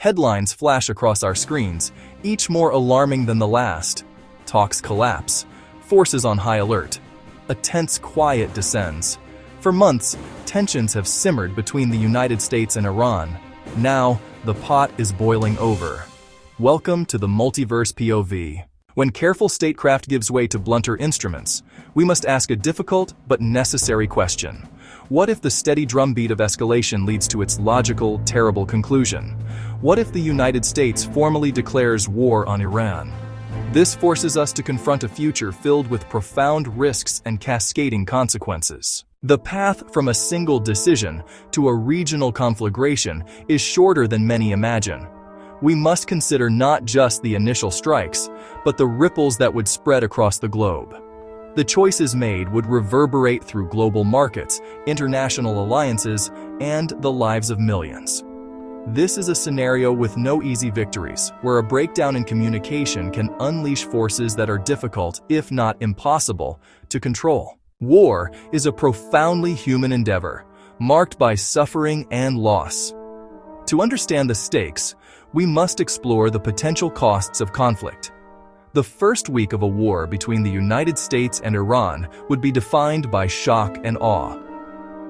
Headlines flash across our screens, each more alarming than the last. Talks collapse, forces on high alert. A tense quiet descends. For months, tensions have simmered between the United States and Iran. Now, the pot is boiling over. Welcome to the Multiverse POV. When careful statecraft gives way to blunter instruments, we must ask a difficult but necessary question. What if the steady drumbeat of escalation leads to its logical, terrible conclusion? What if the United States formally declares war on Iran? This forces us to confront a future filled with profound risks and cascading consequences. The path from a single decision to a regional conflagration is shorter than many imagine. We must consider not just the initial strikes, but the ripples that would spread across the globe. The choices made would reverberate through global markets, international alliances, and the lives of millions. This is a scenario with no easy victories, where a breakdown in communication can unleash forces that are difficult, if not impossible, to control. War is a profoundly human endeavor, marked by suffering and loss. To understand the stakes, we must explore the potential costs of conflict. The first week of a war between the United States and Iran would be defined by shock and awe.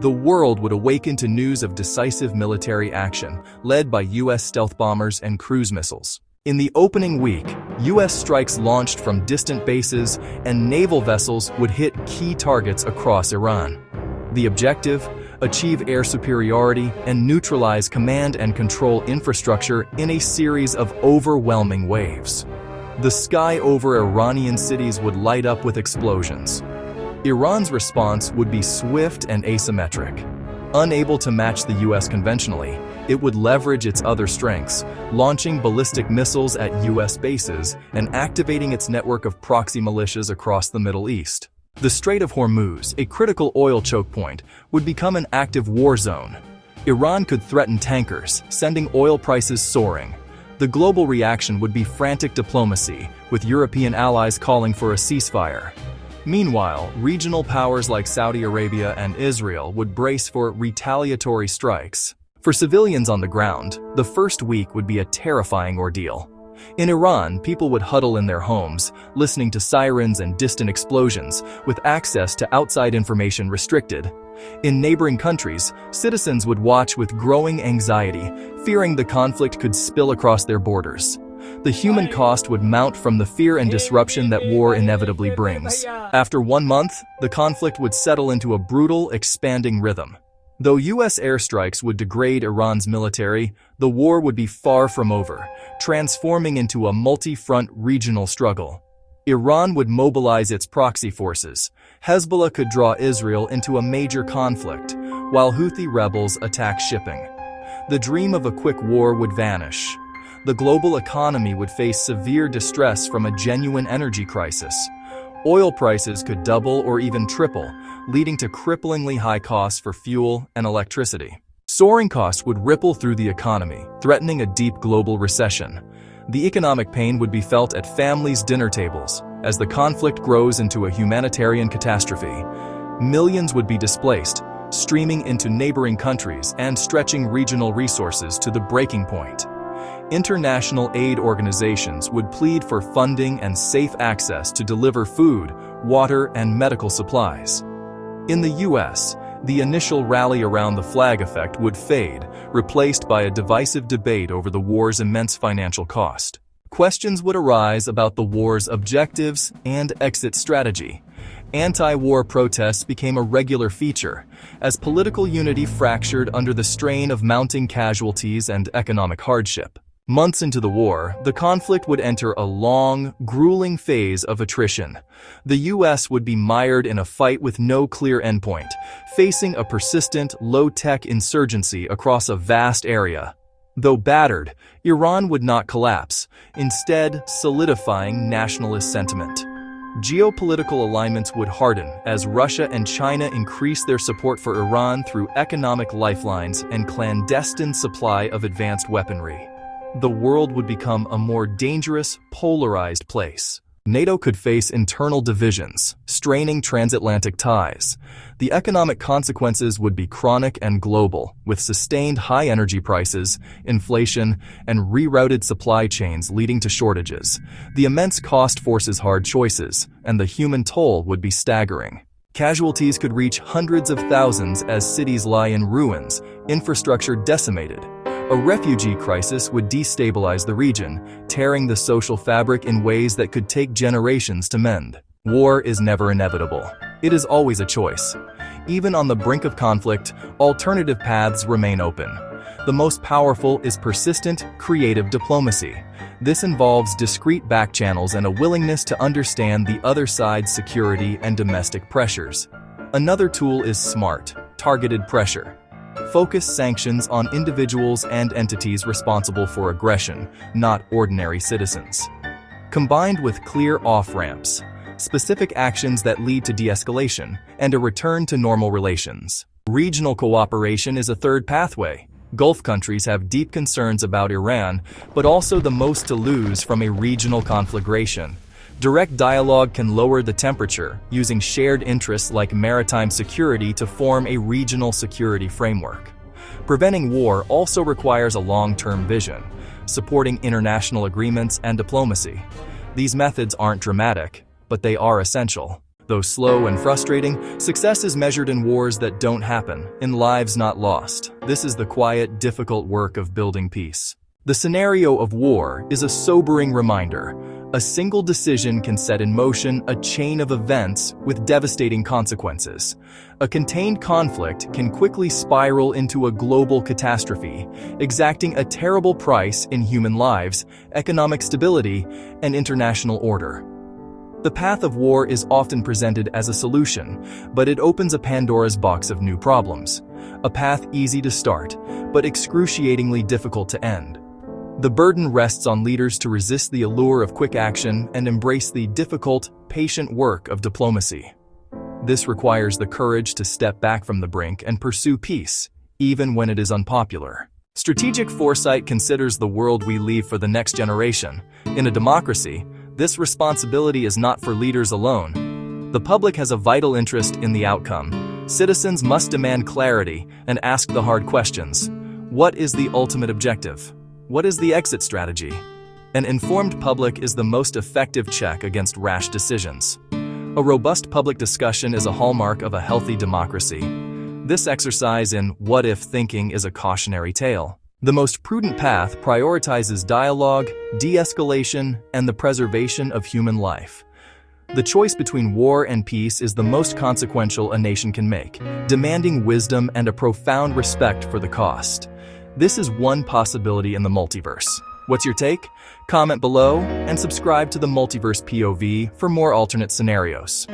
The world would awaken to news of decisive military action, led by U.S. stealth bombers and cruise missiles. In the opening week, U.S. strikes launched from distant bases and naval vessels would hit key targets across Iran. The objective? Achieve air superiority and neutralize command and control infrastructure in a series of overwhelming waves. The sky over Iranian cities would light up with explosions. Iran's response would be swift and asymmetric. Unable to match the U.S. conventionally, it would leverage its other strengths, launching ballistic missiles at U.S. bases and activating its network of proxy militias across the Middle East. The Strait of Hormuz, a critical oil choke point, would become an active war zone. Iran could threaten tankers, sending oil prices soaring. The global reaction would be frantic diplomacy, with European allies calling for a ceasefire. Meanwhile, regional powers like Saudi Arabia and Israel would brace for retaliatory strikes. For civilians on the ground, the first week would be a terrifying ordeal. In Iran, people would huddle in their homes, listening to sirens and distant explosions, with access to outside information restricted. In neighboring countries, citizens would watch with growing anxiety, fearing the conflict could spill across their borders. The human cost would mount from the fear and disruption that war inevitably brings. After 1 month, the conflict would settle into a brutal, expanding rhythm. Though U.S. airstrikes would degrade Iran's military, the war would be far from over, transforming into a multi-front regional struggle. Iran would mobilize its proxy forces. Hezbollah could draw Israel into a major conflict, while Houthi rebels attack shipping. The dream of a quick war would vanish. The global economy would face severe distress from a genuine energy crisis. Oil prices could double or even triple, leading to cripplingly high costs for fuel and electricity. Soaring costs would ripple through the economy, threatening a deep global recession. The economic pain would be felt at families' dinner tables. As the conflict grows into a humanitarian catastrophe, millions would be displaced, streaming into neighboring countries and stretching regional resources to the breaking point. International aid organizations would plead for funding and safe access to deliver food, water, and medical supplies. In the U.S., the initial rally around the flag effect would fade, replaced by a divisive debate over the war's immense financial cost. Questions would arise about the war's objectives and exit strategy. Anti-war protests became a regular feature, as political unity fractured under the strain of mounting casualties and economic hardship. Months into the war, the conflict would enter a long, grueling phase of attrition. The U.S. would be mired in a fight with no clear endpoint, facing a persistent, low-tech insurgency across a vast area. Though battered, Iran would not collapse, instead solidifying nationalist sentiment. Geopolitical alignments would harden as Russia and China increased their support for Iran through economic lifelines and clandestine supply of advanced weaponry. The world would become a more dangerous, polarized place. NATO could face internal divisions, straining transatlantic ties. The economic consequences would be chronic and global, with sustained high energy prices, inflation, and rerouted supply chains leading to shortages. The immense cost forces hard choices, and the human toll would be staggering. Casualties could reach hundreds of thousands as cities lie in ruins, infrastructure decimated. A refugee crisis would destabilize the region, tearing the social fabric in ways that could take generations to mend. War is never inevitable. It is always a choice. Even on the brink of conflict, alternative paths remain open. The most powerful is persistent, creative diplomacy. This involves discreet backchannels and a willingness to understand the other side's security and domestic pressures. Another tool is smart, targeted pressure. Focus sanctions on individuals and entities responsible for aggression, not ordinary citizens. Combined with clear off-ramps, specific actions that lead to de-escalation, and a return to normal relations. Regional cooperation is a third pathway. Gulf countries have deep concerns about Iran, but also the most to lose from a regional conflagration. Direct dialogue can lower the temperature, using shared interests like maritime security to form a regional security framework. Preventing war also requires a long-term vision, supporting international agreements and diplomacy. These methods aren't dramatic, but they are essential. Though slow and frustrating, success is measured in wars that don't happen, in lives not lost. This is the quiet, difficult work of building peace. The scenario of war is a sobering reminder. A single decision can set in motion a chain of events with devastating consequences. A contained conflict can quickly spiral into a global catastrophe, exacting a terrible price in human lives, economic stability, and international order. The path of war is often presented as a solution, but it opens a Pandora's box of new problems. A path easy to start, but excruciatingly difficult to end. The burden rests on leaders to resist the allure of quick action and embrace the difficult, patient work of diplomacy. This requires the courage to step back from the brink and pursue peace, even when it is unpopular. Strategic foresight considers the world we leave for the next generation. In a democracy, this responsibility is not for leaders alone. The public has a vital interest in the outcome. Citizens must demand clarity and ask the hard questions. What is the ultimate objective? What is the exit strategy? An informed public is the most effective check against rash decisions. A robust public discussion is a hallmark of a healthy democracy. This exercise in what-if thinking is a cautionary tale. The most prudent path prioritizes dialogue, de-escalation, and the preservation of human life. The choice between war and peace is the most consequential a nation can make, demanding wisdom and a profound respect for the cost. This is one possibility in the multiverse. What's your take? Comment below and subscribe to the Multiverse POV for more alternate scenarios.